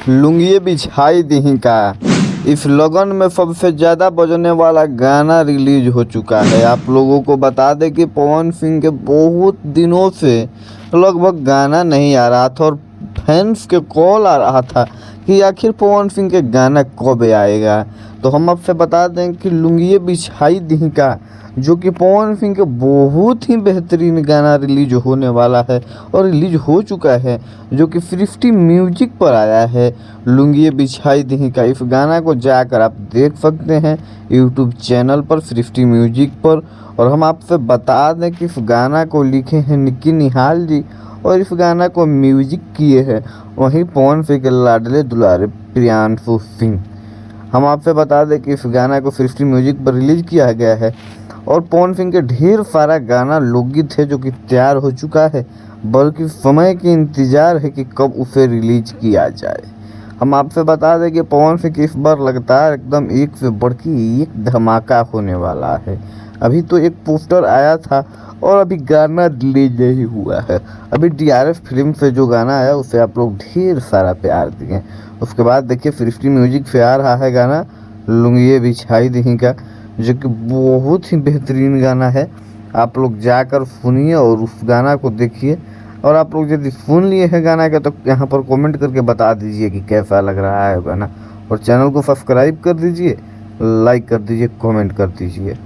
लुंगिए बिछाई दही का इस लगन में सबसे ज़्यादा बजने वाला गाना रिलीज हो चुका है। आप लोगों को बता दें कि पवन सिंह के बहुत दिनों से लगभग गाना नहीं आ रहा था और फैंस के कॉल आ रहा था कि आखिर पवन सिंह के गाना कब आएगा। तो हम आपसे बता दें कि लुंगिए बिछाई दही का जो कि पवन सिंह के बहुत ही बेहतरीन गाना रिलीज होने वाला है और रिलीज हो चुका है, जो कि सृष्टि म्यूजिक पर आया है। लुंगिए बिछाई दही का इस गाना को जाकर आप देख सकते हैं यूट्यूब चैनल पर सृष्टि म्यूजिक पर। और हम आपसे बता दें कि इस गाना को लिखे हैं निक्की निहाल जी और इस गाना को म्यूजिक किए हैं वहीं पवन सिंह के लाडले दुलारे प्रियांशु सिंह। हम आपसे बता दें कि इस गाना को सृष्टि म्यूजिक पर रिलीज किया गया है और पवन सिंह के ढेर सारा गाना लोकगीत है जो कि तैयार हो चुका है, बल्कि समय की इंतज़ार है कि कब उसे रिलीज किया जाए। हम आपसे बता दें कि पवन सिंह की इस बार लगातार एकदम एक से बढ़ के एक धमाका होने वाला है। अभी तो एक पोस्टर आया था और अभी गाना रिलीज नहीं हुआ है। अभी DRF फिल्म से जो गाना आया उसे आप लोग ढेर सारा प्यार दिए। उसके बाद देखिए सृष्टि म्यूजिक से आ रहा है गाना लुंगिए बिछाई दही का, जो कि बहुत ही बेहतरीन गाना है। आप लोग जाकर सुनिए और उस गाना को देखिए। और आप लोग यदि सुन लिए हैं गाना का तो यहाँ पर कमेंट करके बता दीजिए कि कैसा लग रहा है गाना। और चैनल को सब्सक्राइब कर दीजिए, लाइक कर दीजिए, कमेंट कर दीजिए।